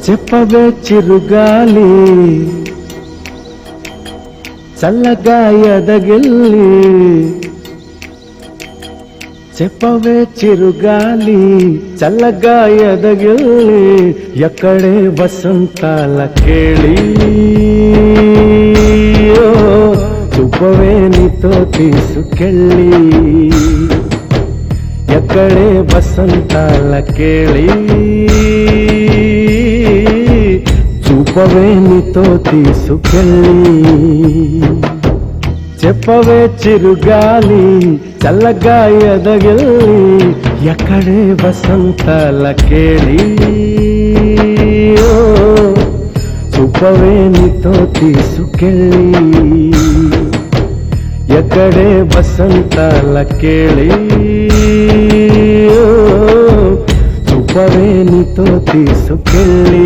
చెప్పవే చిరుగాలి చల్లగా ఎదగిల్లి, చెప్పవే చిరుగాలి చల్లగా ఎదగిల్లి, ఎక్కడే వసంతాల కేళి చూపవే నీతో తీసుకెళ్ళి, ఎక్కడే వసంతాల కేళి చూపవే నీతో తీసుకెళ్ళి. చెప్పవే చిరుగాలి చల్లగా ఎదగిల్లి, ఎక్కడే వసంతాల కేళి చూపవే నీతో తీసుకెళ్ళి, ఎక్కడే వసంతాల కేళి చూపవే నీతో తీసుకెళ్ళి.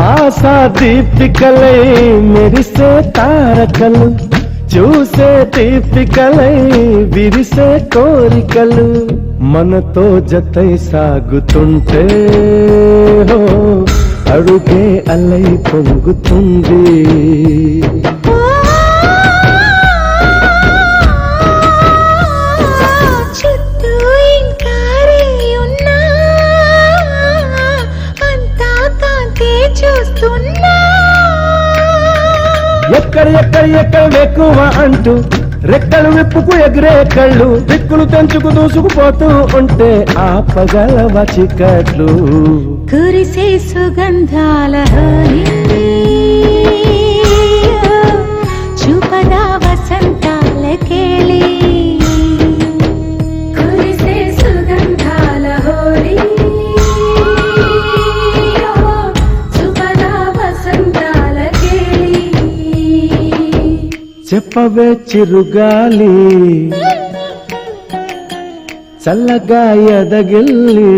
ఆశా దీపికలై మెరిసే తారకలు, చూసే దీపికలై విరిసే కోరికలు, మనతో జతై సాగుతుంటే హో అడుగే అలై పొంగుతుంది. ఎక్కడ ఎక్కువ అంటూ రెక్కలు విప్పుకు ఎగిరే కళ్ళు, దిక్కులు తెంచుకు దూసుకుపోతూ ఉంటే ఆపగలవ చికట్లు. కురిసే సుగంధాల చూపదా వసంతాల కేళి, కురిసే సుగంధాల హోలీ చెప్పవే చిరుగాలి చల్లగా ఎదగిల్లి,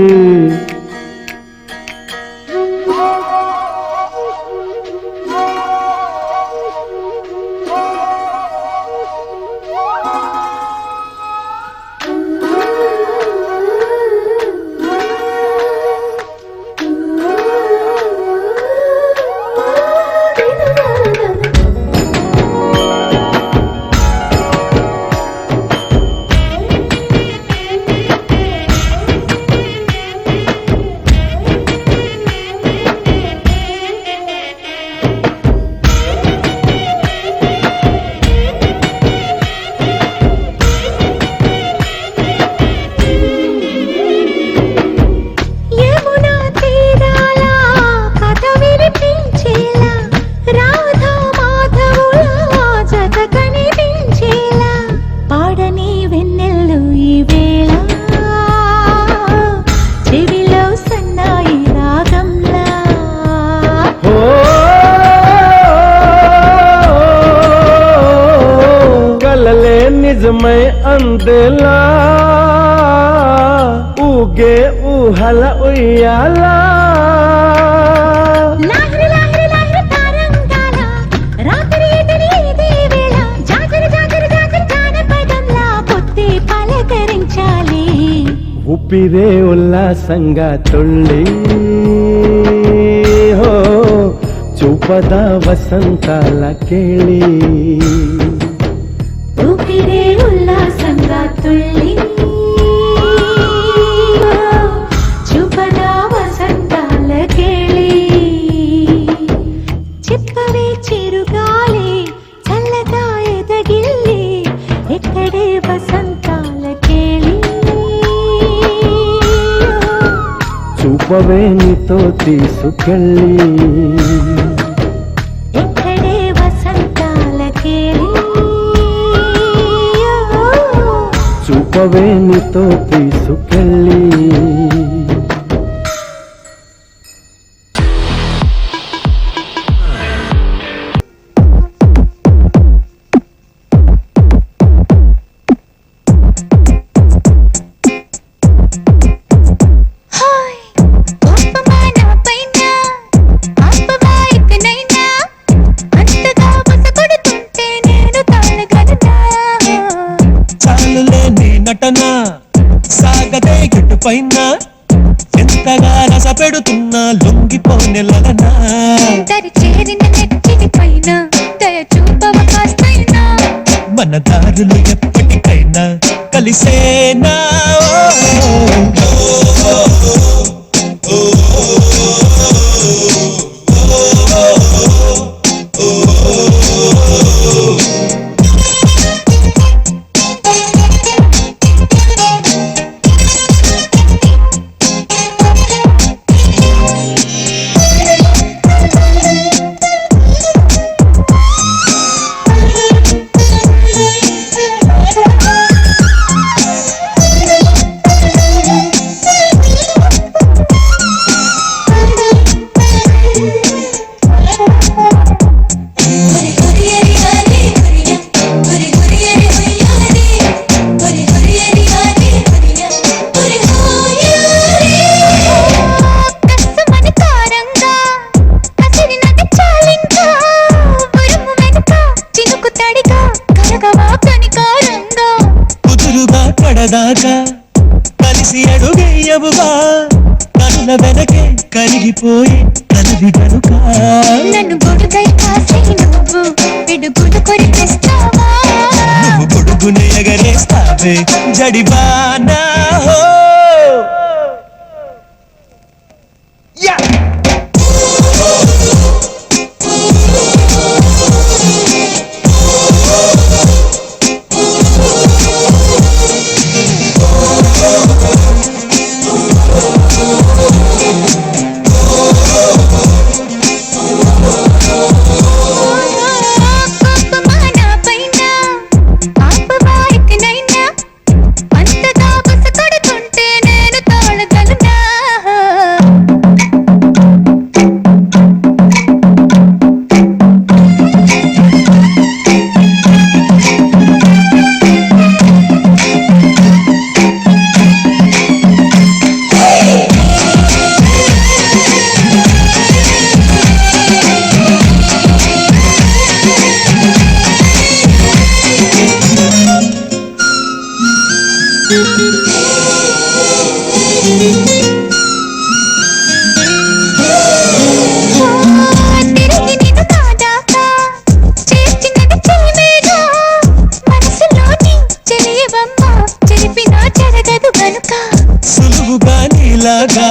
నిజమై అందేలా ఊగే ఊహల ఉయ్యాలా, ఊపిరే ఉల్లాసంగా తుళ్ళి హో చూపదా వసంతాల కేళి, ఊపిరే ఉల్లాసంగా తుళ్ళి చూపదా వసంతాల కేళి. చెప్పవే చిరుగాలి చల్లగా ఎదగిల్లి, ఎక్కడే వసంతాల కేళి చూపవే నీతో తీసుకెళ్ళి, ఎక్కడే చెప్పవే నీతో తీసుకెళ్ళి నటన సాగతే గిట్టు పైన ఎంతగా రస పెడుతున్నా లొంగిపోనెలనా చేరిన నెత్తిని పైన దయ చూపవ కాస్తైనా మన దారులు ఎప్పటికైనా కలిసేనా దాకా కలిసి అడుగేయవుగా కనుల వెనకే కరిగిపోయి కలది గనుక నన్ను గొడుగై కాసే నువ్వు పిడుగులు కొరికిస్తావా నువ్వు గొడుగుని ఎగరేస్తావే జడివానా సులువుగా నీలాగా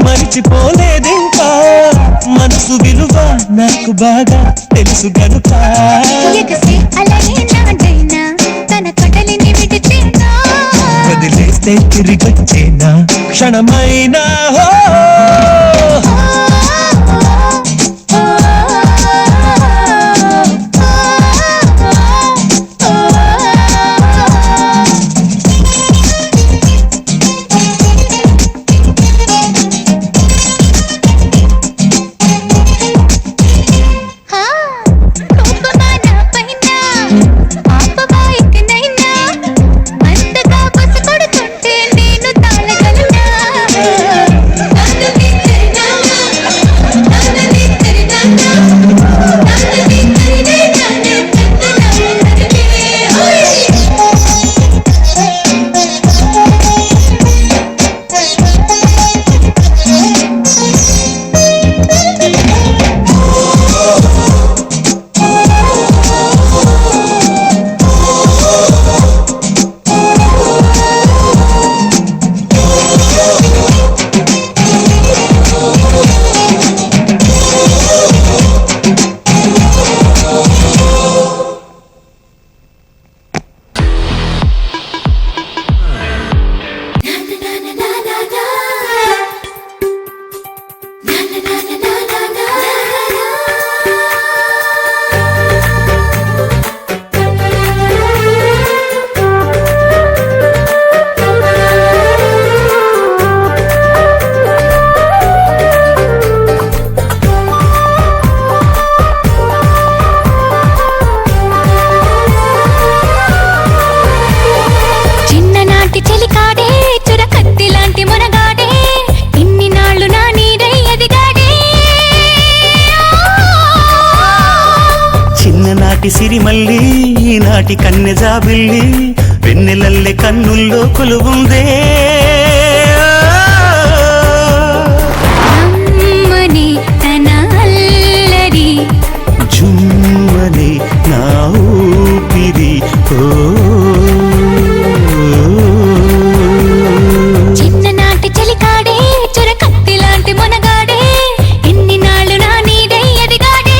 మరిచిపోలేదింకా మనసు విలువ నాకు బాగా తెలుసు గనుక వదిలేస్తే తిరిగొచ్చేనా క్షణమైనా చిన్ననాటి సిరిమల్లి ఈనాటి కన్నె జాబిల్లి వెన్నెలల్లె కన్నుల్లో కొలువుందే అమ్మని తన అల్లరి జుమ్మని నా ఊపిరి చిన్ననాటి చలికాడే చురకత్తి లాంటి మొనగాడే ఎన్ని నాళ్ళు నా నీడై ఎదిగాడే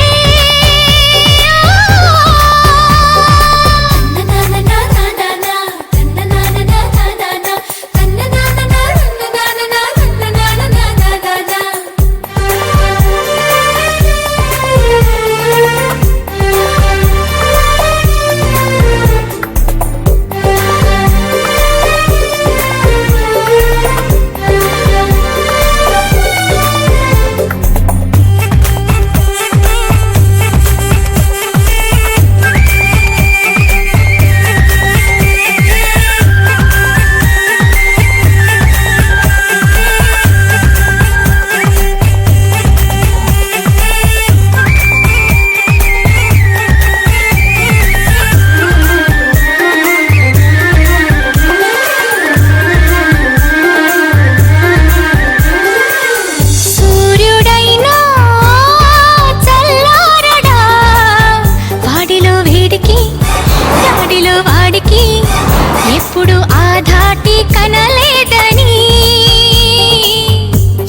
ఎప్పుడు ఆ ధాటి కనలేదని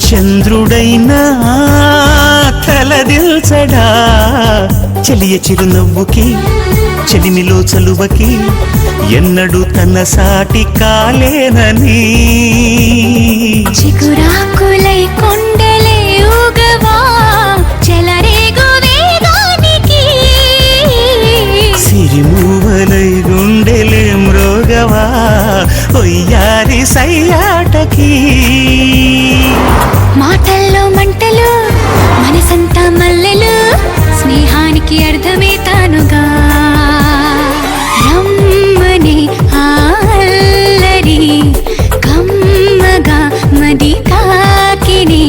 చంద్రుడైనా తలదిల్చడా చెలియ చిరునవ్వుకి చెలిమిలో చలువకి ఎన్నడూ తన సాటి కాలేనని చిగురాకులై కొండలే ఊగవా చెలరేగు వేగానికి సిరిమూవలై గుండెలే మ్రోగవా ఒయ్యారి సయ్యాటకి మాటల్లో మంటలు మనసంతా మల్లెలు స్నేహానికి అర్థమే తానుగా రమ్మని అల్లరి కమ్మగా మది తాకిని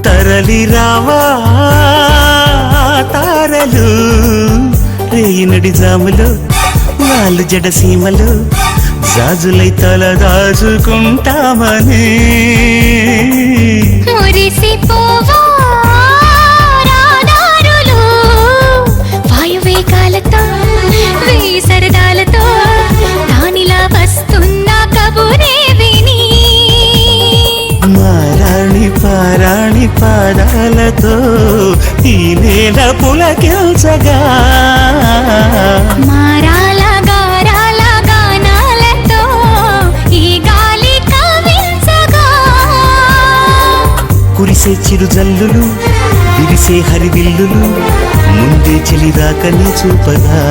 తరలిరావా తారలు రేయినడి జాములు వాళ్ళు జడసీమలు జాజులై తల దాచుకుంటామని మురిసిపోవా రాదారులు వాయువేగాలతో వేయి సరదాలతో దానిలా వస్తున్న కబురే విని మారాణి పారాణి పాదాలతో ఈ నేల పులకిల్చగా మారాల గారాల గానాలతో ఈ గాలి కవించగా కురిసే చిరుజల్లులు విరిసే హరివిల్లులు ముందే చెలిరాకని చూపగా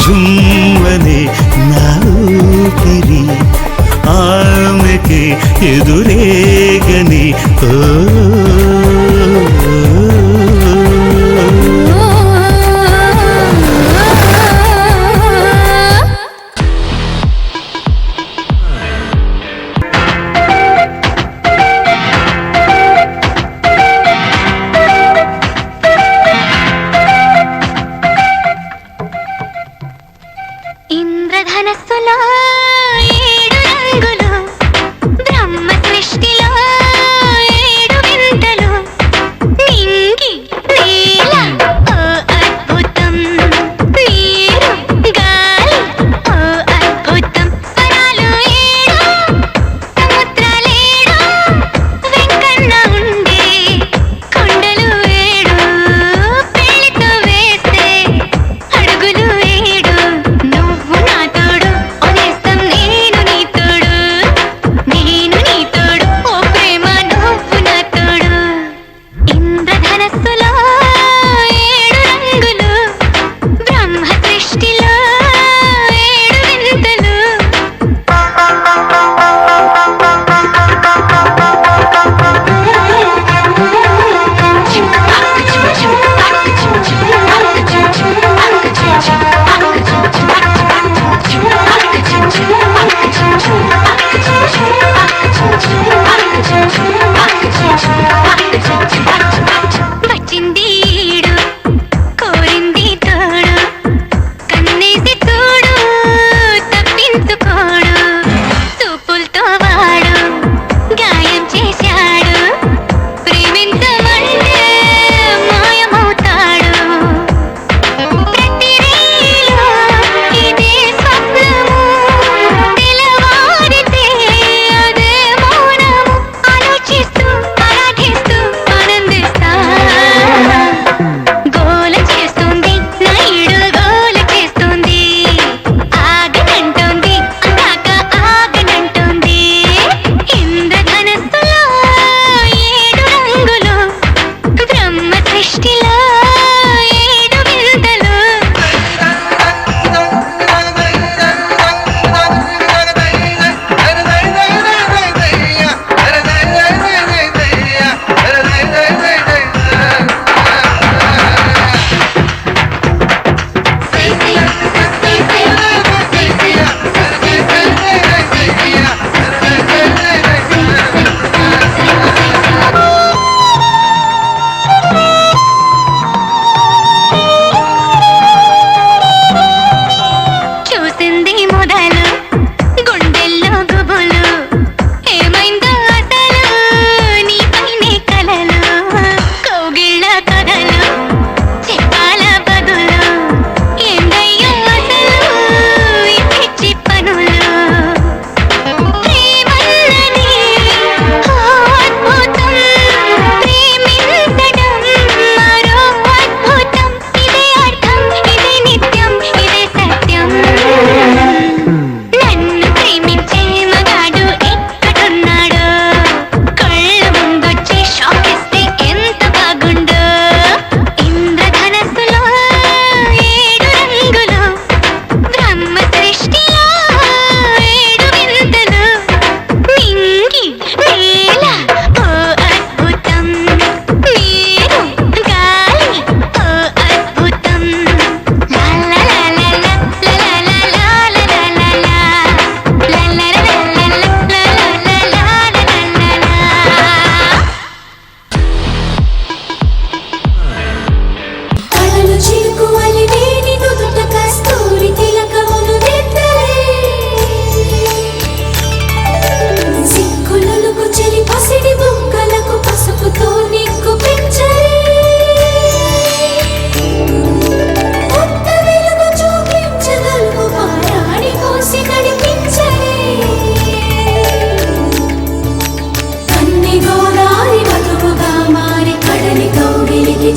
జుమ్మనే నా ఊపిరి ఆమెకి ఎదురేగని ఇంద్రధనస్సులో 7 రంగులు బ్రహ్మ సృష్టిలో 7 వింతలు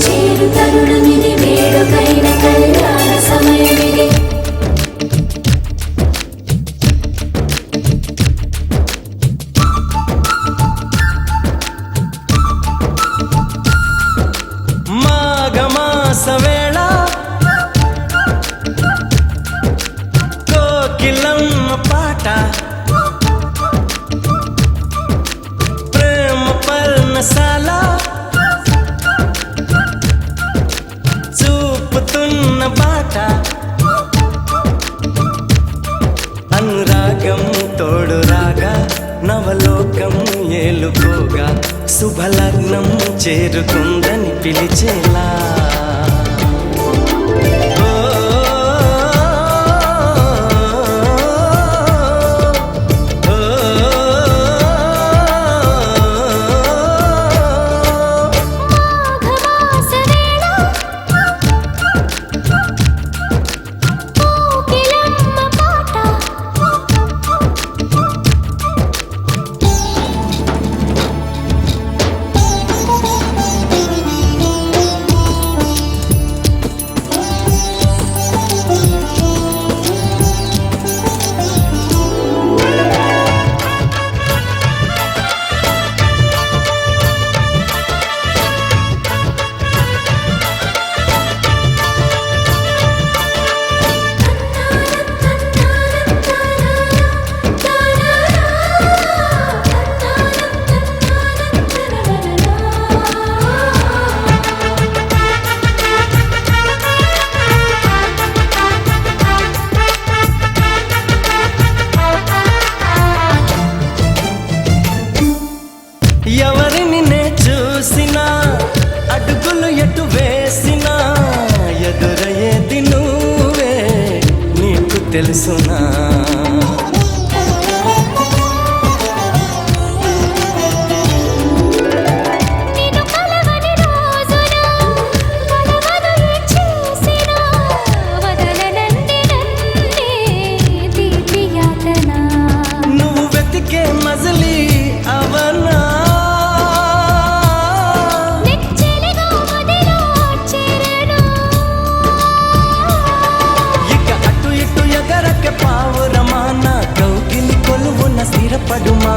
చేరు తరుణమిది వేడుకైన కళ్యాణ సమయమిది మాఘమాస వేళ కోకిలమ్మ పాట ప్రేమ పర్ణశాల చూపుతున్న బాట అనురాగం తోడు రాగా నవలోకం ఏలుకోగా శుభలగ్నం చేరుకుందని పిలిచేలా ఎవరిని నే చూసినా అడుగులు ఎటు వేసినా ఎదురయ్యేది నువ్వే నీకు తెలుసునా నువ్వు వెతికే మజిలీ అవనా స్థిరపడుమా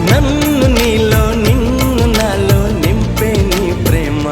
నన్ను నీలో నిన్ను నాలో నింపే నీ ప్రేమ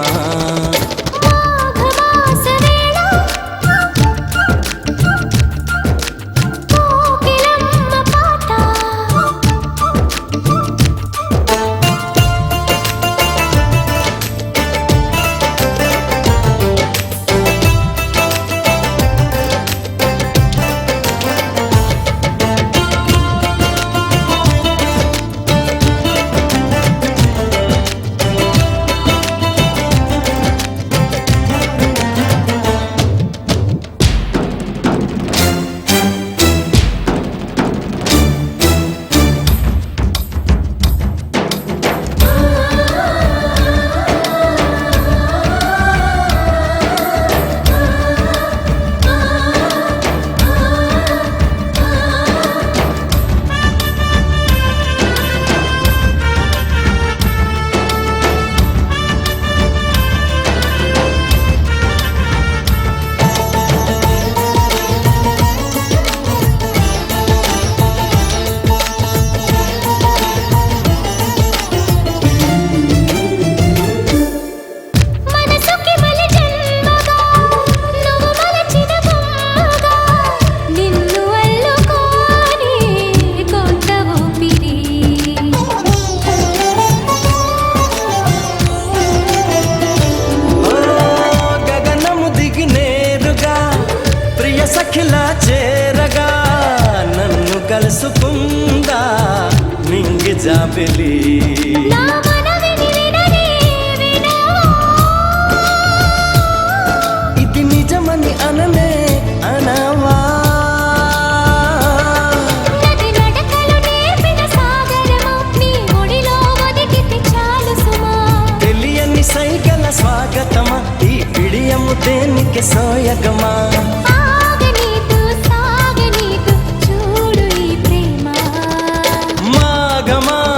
సఖిలా చేరగా నన్ను కలుసుకుందా నింగి జాబిలి ఇది నిజమని అననే అనవా తెలియని సైగల స్వాగతమా ఈ పిడియము దేనికి సోయగమా మాఘమాస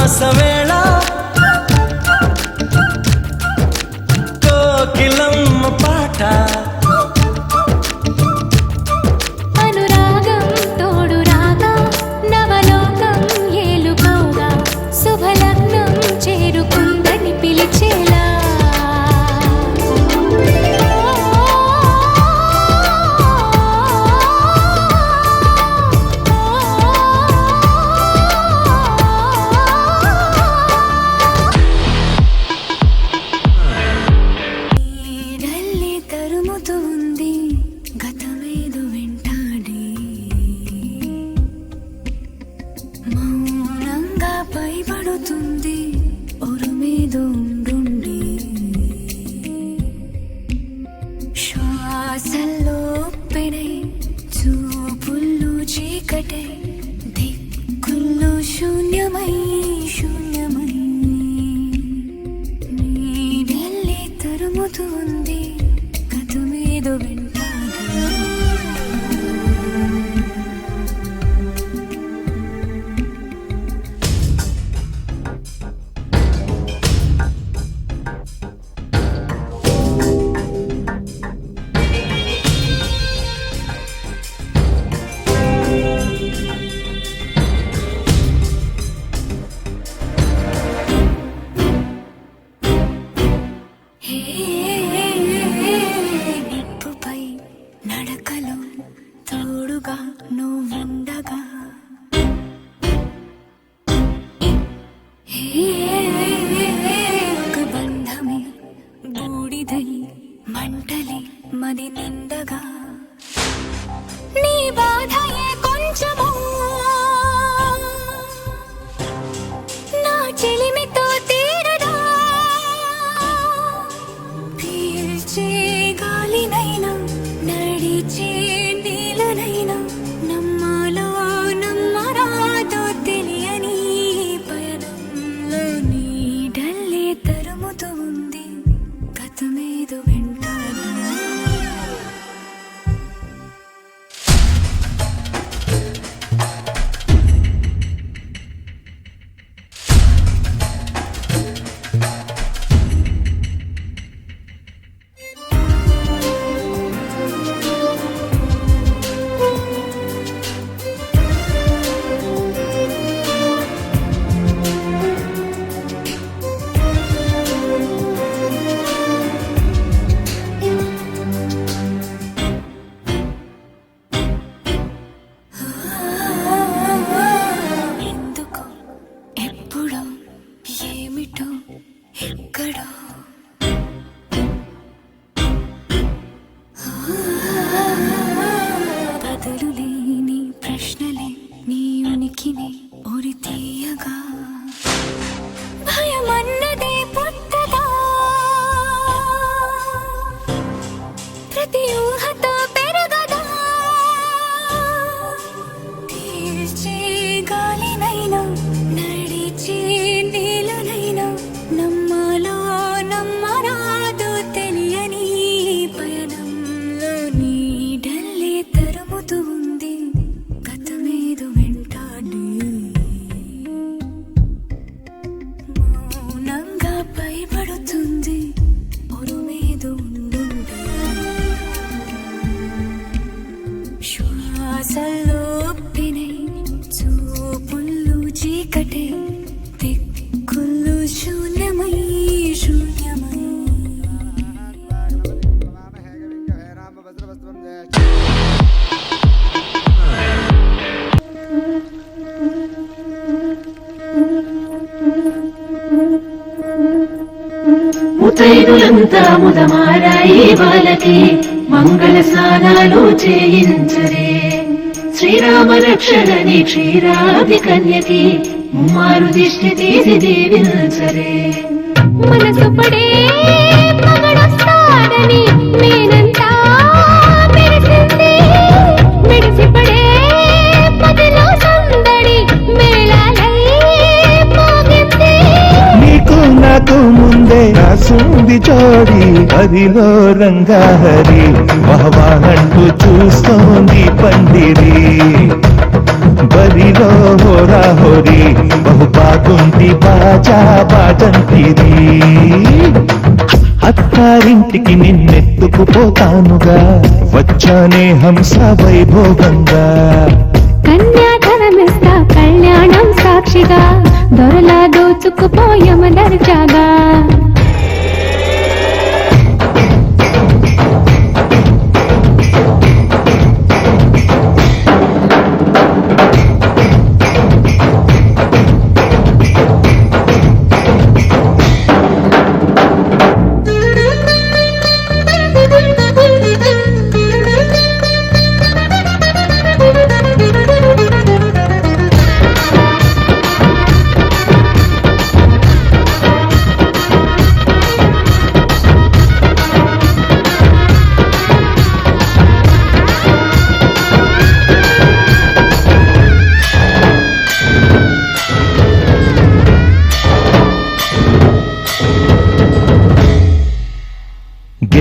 లోతుల్లో శూన్యమై శూన్యమై నీడెల్లే తరుముతూ ఉంది గతమేదో వెంటాడి నిప్పుపై నడకలో తోడుగా నువ్వుండగా ఒక బంధమే బూడిదై మంటలే మది నిండగా నీ బాధయే కొంచెము నా చెలిమితో తీరదా పీల్చే గాలినైనా నడిచే నీలనైనా నమ్మాలో నమ్మరాదో తెలియని పయనంలో నీడల్లే తరుముతూ ఉంది గతమేదో వెంటాడి ఎందుకో ఎప్పుడో ఏమిటో ఎక్కడో బదులు లేని ప్రశ్నలే నీ ఉనికిని ఉరితీయగా భయమన్నదే పుట్టదా ప్రతి ఊహతో పెరగదా తీర్చే గాలినైనా నడిచే నీలనైనా నమ్మాలో నమ్మరాదో తెలియని పయనంలో నీడల్లే తరుముతూ ఉంది గతమేదో వెంటాడి మౌనంగా భయపడుతుంది పొరుమేదో ఉండుండి శ్వాసల్లో ఒప్పినై చూపుల్లో చీకటే దిక్కుల్లో శూన్యమై శూన్యమై ముతైదులంతా ముదమారాయి వాళ్ళకి మంగళ స్నానాలు చేయించరే శ్రీరామ రక్షణని క్షీరాది కన్యకి ముమ్మారు దిష్టి తీసి దీవించరే మనసు పడే మగడొస్తాడని మేనంతా మెరిసింది మెరిసిపడే పదిలో సందడి మేళాలై మోగింది నీకు నాకు ముందే రాసుంది జోడి హరిలో రంగాహరి వహవానంటూ చూస్తోంది పందిరి బరిలో హోరాహోరి బహు బాగుంది బాజా బాజంతిరి అత్తారింటికి నిన్నెత్తుకుపోతానుగా వచ్చానే హంస వైభోగంగా కన్యాధనమిస్తా కళ్యాణం సాక్షిగా దొరలా దోచుకుపోయమ దర్జాగా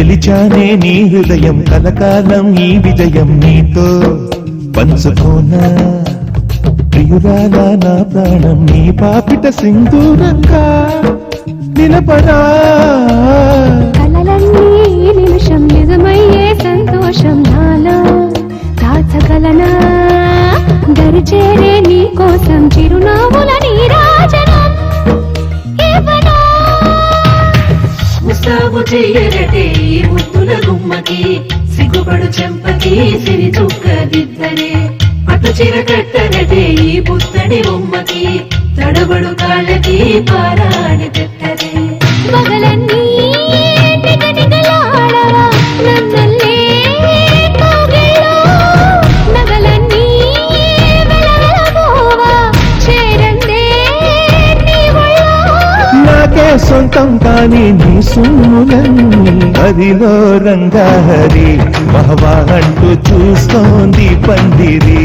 గెలిచానే నీ హృదయం కలకాలం ఈ విజయం నీతో పంచుకోనా ప్రియురాలా నా ప్రాణం నీ పాపిట సింధూరంగా నిలపడా కలలన్నీ ఈ నిమిషం నిజమయ్యే సంతోషం నాలో దాచగలనా దరిచేరే నీ కోసం చిరునవ్వుల నీరాజనం ఇవ్వనా ముస్తాబు చెయ్యరటే ఈ ముద్దుల గుమ్మకి సిగ్గుపడు చెంపకి సిరి చుక్క దిద్దరే పట్టు చీర కట్టరటే ఈ పుత్తడి బొమ్మకి తడబడు కాళ్ళకి పారాడి తెత్తరే మగలన్నీ నిగనిగలాడవా నన్నల్లే కౌగిల్లో నగలన్నీ వెలవెలబోవా చేరందే నీ ఒళ్ళో నాకే సొంతం కాని నీ సొమ్ములన్నీ అదిలో రంగాహరి మహవా అంటూ చూస్తోంది పందిరి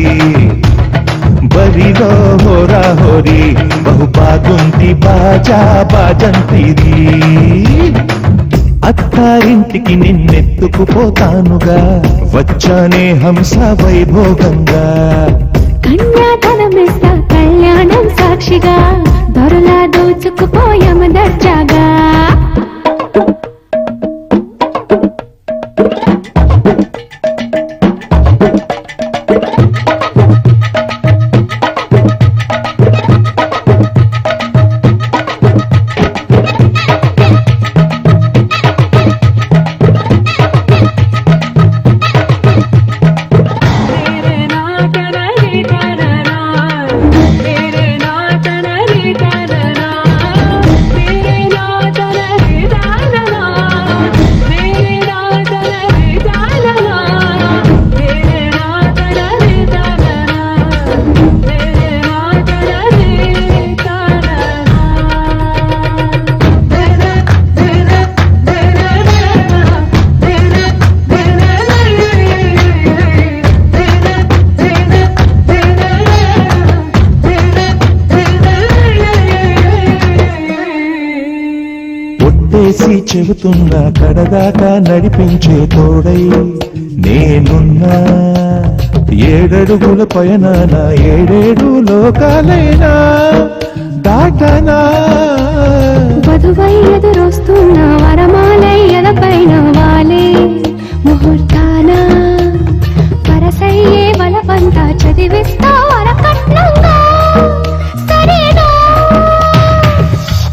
బరిలో హోరా హోరి బహు బాగుంది బాజా బాజంతిరి అత్తారింటికి నిన్నెత్తుకుపోతానుగా వచ్చానే హంస వైభోగంగా కన్యాధనమిస్తా కళ్యాణం సాక్షిగా దొరలా దోచుకుపోయామ దర్జాగా ఒట్టేసి చెబుతున్నా కడదాకా నడిపించే తోడై నేనున్నా ఏడడుగుల పయనాన ఏడేడు లోకాలైనా దాటనా వధువై ఎదురొస్తున్న వరమాలై ఎలపైన వాలే ముహూర్తాన వరసయ్యే వలపంతా చదివిస్తా వరకట్నంగా సరేనా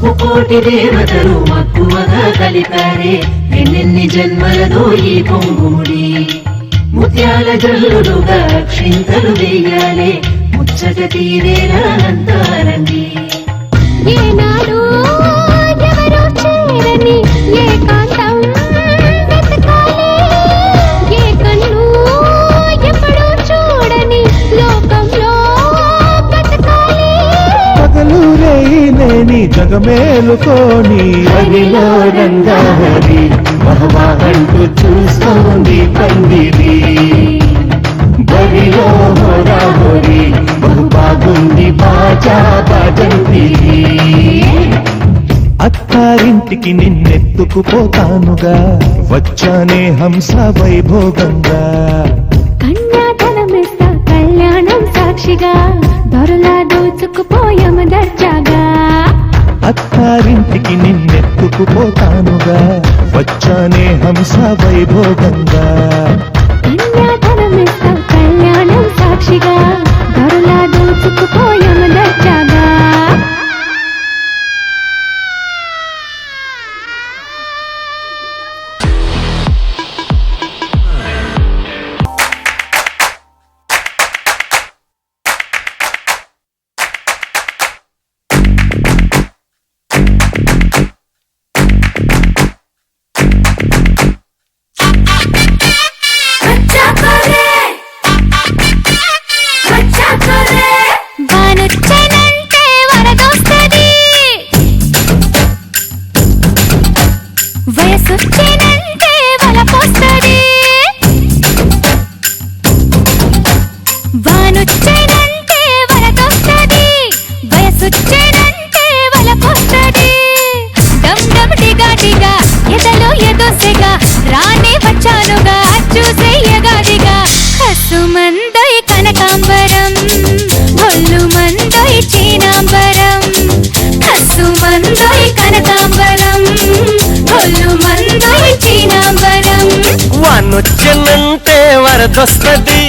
ముకోటి దేవతలు మక్కువగా కలిపారే ఎన్నెన్ని జన్మలదో ఈ పొంగుముడి ముత్యాల జల్లులుగా క్షింతలు వేయాలే ముచ్చట తీరేలా అంతారండి ఏనాడు ఎవరో చేరని ఏకాంతం వెతకాలి ఏ కన్ను ఎప్పుడూ చూడని లోకంలో బతకాలి పగలు రేయిలేని జగమేలుకోని అదిలో రంగాహరి మహవా అంటూ చూస్తోంది పందిరి బరిలో హోరా హోరి బహు బాగుంది బాజా బాజంతిరి అత్తారింటికి నిన్నెత్తుకుపోతానుగా వచ్చానే హంస వైభోగంగా కన్యాధనమిస్తా కళ్యాణం సాక్షిగా దొరలా దోచుకుపోయామ దర్జాగా అత్తారింటికి నిన్నెత్తుకుపోతానుగా వచ్చానే హంస వైభోగంగా కన్యాధనమిస్తా కళ్యాణం సాక్షిగా దొరలా దోచుకుపోయామ దర్జాగా వరదొస్తది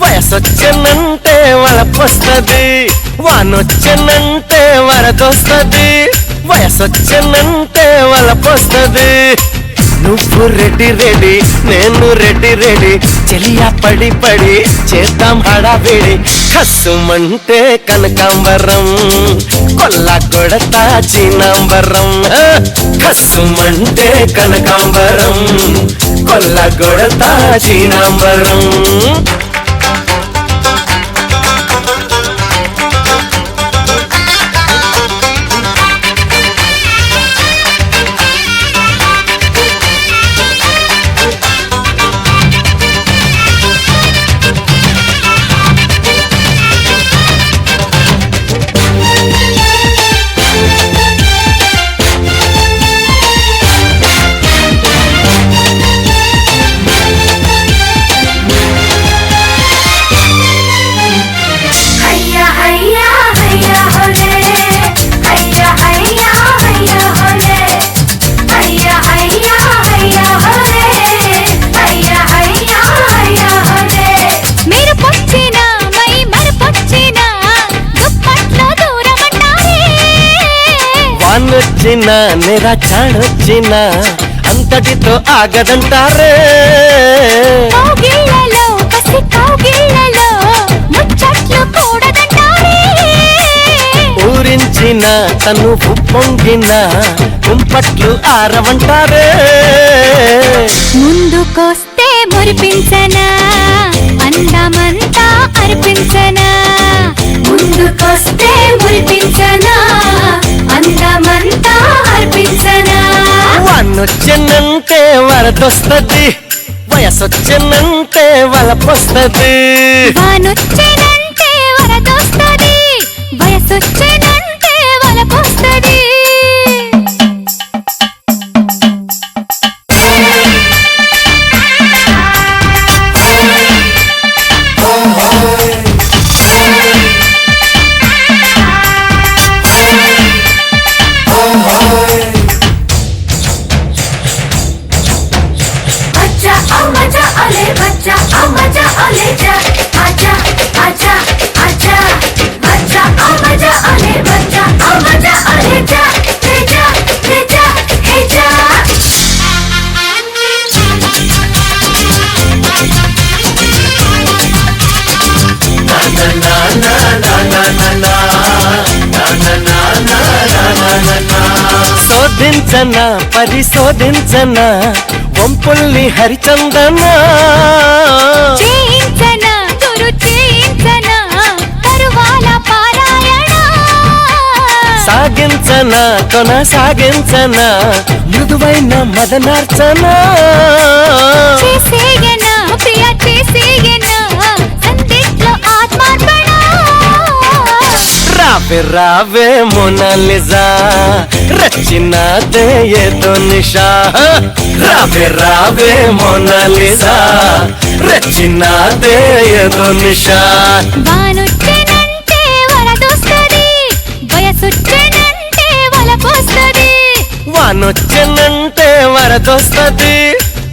వయసొచ్చెనంటే వలపొస్తది వానొచ్చెనంటే వరదొస్తది వయసొచ్చెనంటే వలపొస్తది నువ్వు రెడ్డి రెడీ నేను రెడ్డి రెడీ చెలియా పడి పడి చేద్దాం హడావిడి కస్సుమంటే కనకాంబరం కొల్ల కొడతా చీనాంబరం కస్సుమంటే కనకాంబరం కొల్ల కొడతా చీనాంబరం వానొచ్చినా నిరాచాడొచ్చినా అంతటితో ఆగదంటారే కౌగిళ్ళలో కసి కౌగిళ్ళలో ముచ్చట్లు కూడదంటారే ఊరించిన తను పొంగిన కుంపట్లు ఆరవంటారే ముందుకొస్తే మురిపించనా అందమంతా అర్పించనా ముందుకొస్తే మురిపించనా అందమంతా అర్పించనా వానొచ్చెనంటే వరదొస్తది వయసొచ్చెనంటే వలపొస్తది వానొచ్చెనంటే వరదొస్తది వయసొచ్చెనంటే వలపొస్తది శోధించనా పరిశోధించనా వంపుల్ని హరిచందనా చేయించనా గురు చేయించనా తరువాల పారాయణ సాగించనా కొనసాగించనా మృదువైన మదనార్చనా చేసేయనా ప్రియ చేసేయనా సందిట్లో ఆత్మార్పణ రావే రావే మోనాలిజా రచినాదే ఏదో నిషా రావే రావే మోనాలిజా రచినాదే ఏదో నిషా వానొచ్చెనంటే వరదొస్తది వయసొచ్చెనంటే వలపొస్తది వానొచ్చెనంటే వరదొస్తది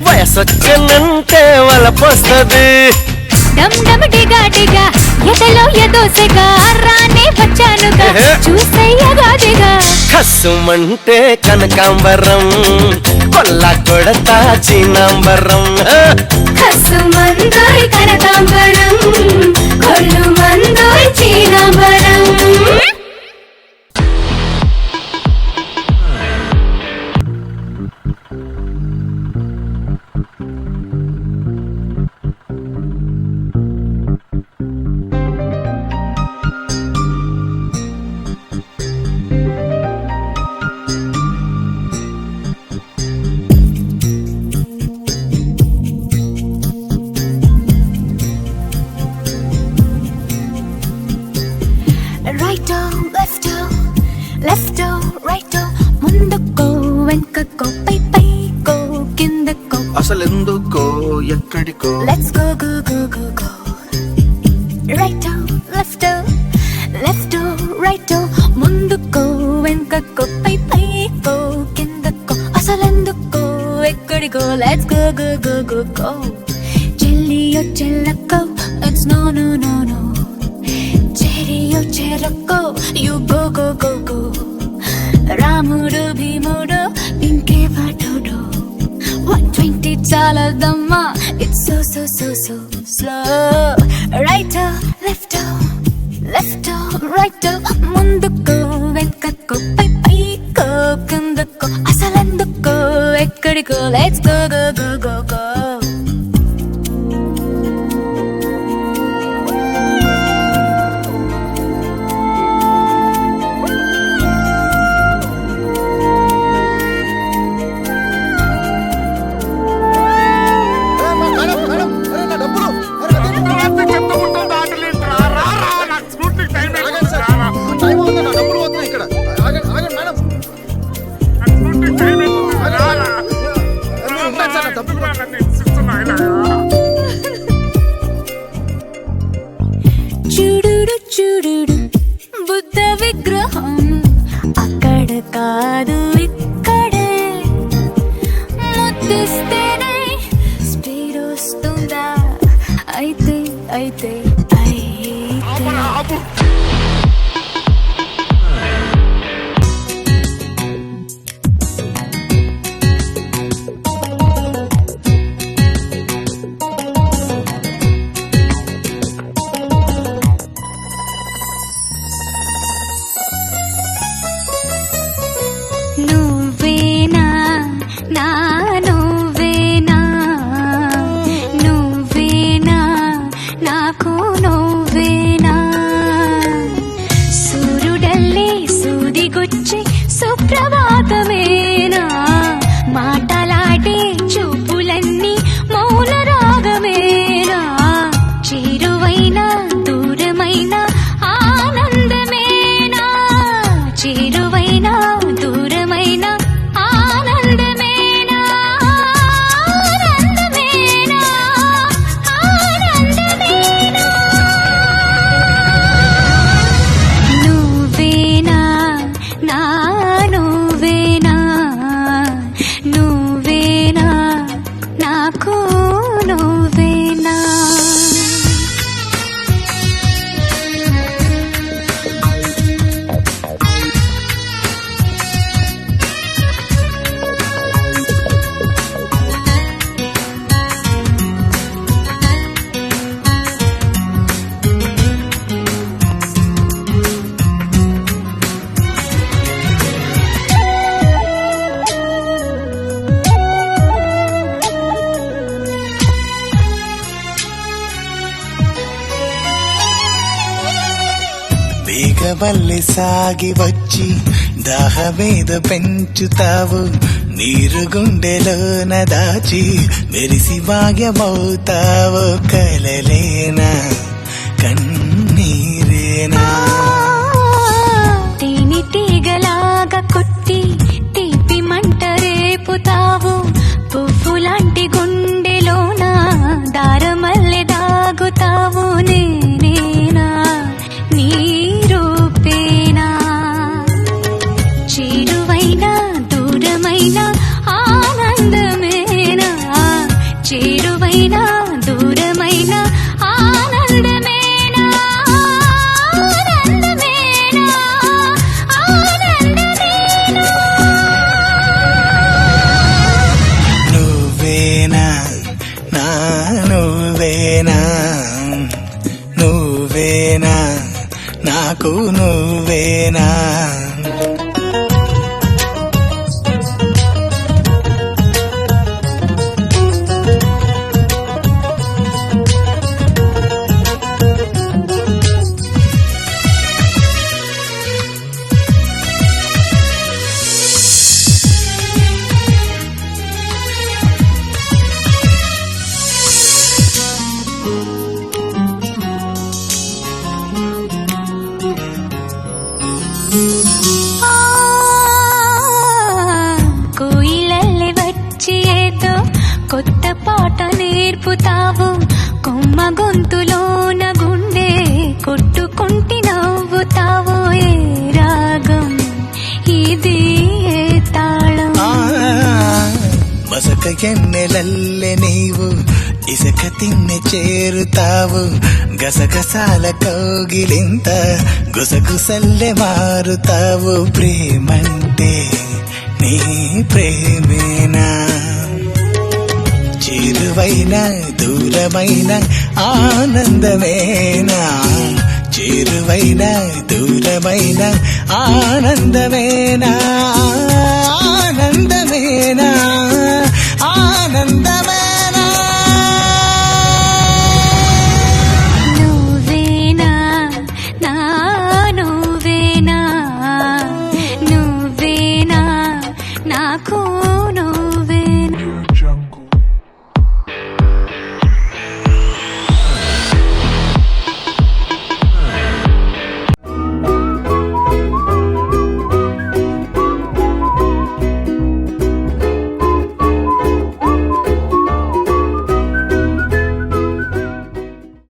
వయసొచ్చెనంటే వలపొస్తది డమ్ డమ్ డిగా డిగా ఎదలో ఎదోసెగా రానే వచ్చానుగా చూసయ్యగా దిగా కస్సుమంటే కనకాంబరం కొల్ల కొడతా చీనాంబరం కస్సుమందోయ్ కనకాంబరం కొల్లు మందోయ్ చీనాంబరం రైటో లెఫ్టో లెఫ్టో రైటో ముందుకో వెనకకో పై పైకో కిందకో అసలెందుకో ఎక్కడికో let's go go go go go రైటో లెఫ్టో లెఫ్టో రైటో ముందుకో వెనకకో పై పైకో కిందకో అసలెందుకో ఎక్కడికో let's go go go go go చెల్లియో చెల్లక్కో it's no no no no చెరియో చెరక్కో you go go go go రాముడు భీముడు ఇంకే వాటోడు 120 చాలదమ్మా it's so so so so slow right left right ముందుకు వెనకకు పైకో కిందకు అసలెందుకు ఎక్కడికో let's go go go go go చూడుడు చూడుడు Buddha విగ్రహం అక్కడ కాదు ఇక్కడే ముద్దిస్తేనే స్పీడ్ వస్తుందా అయితే అయితే అయితే నువ్వేనా నా నువ్వేనా నువ్వేనా నాకు నువ్వేనా సూర్యుడల్లే సూదిగుచ్చి సుప్రభాతమేనా మాటలాడే చూపులన్నీ మౌన రాగమేనా చేరువైనా దూరమైనా ఆనందమేనా చేరువైనా దూరమైనా ఆనందమేనా ఆనందమేనా ఆనందమేనా నువ్వేనా నా నువ్వేనా నువ్వేనా నాకు నువ్వేనా వేగవల్లి సాగి వచ్చి దాహమేద పెంచుతావు నీరు గుండెలోన దాచి మెరిసి భాగ్యమవుతావు కలలేనా కన్నీరేనా తేనె తీగలాగా కొట్టి తీపి మంట రేపుతావు పువ్వులాంటి గుండెలోన దారమల్లె దాగుతావు నేనేనా నీ రూపేనా చేరువైనా దూరమైనా ఆనందమేనా చేరువైనా దూరమైనా ఆనందమేనా ఆనందమేనా ఆనందమేనా నువ్వేనా నా నువ్వేనా నువ్వేనా నాకు నువ్వేనా కోయిలల్లె వచ్చి ఏదో కొత్త పాట నేర్పుతావు కొమ్మ గొంతులోన గుండె కొట్టుకుంటి నవ్వుతావు ఏ రాగం ఇది ఏ తాళం మసక ఎన్నెలల్లె నీవు ఇసుక తిన్నె చేరుతావు గసగసాల కౌగిలింత గుసగుసల్లె మారుతావు ప్రేమంటే నీ ప్రేమేనా చేరువైన దూరమైన ఆనందమేనా చేరువైన దూరమైన ఆనందమేనా ఆనందమేనా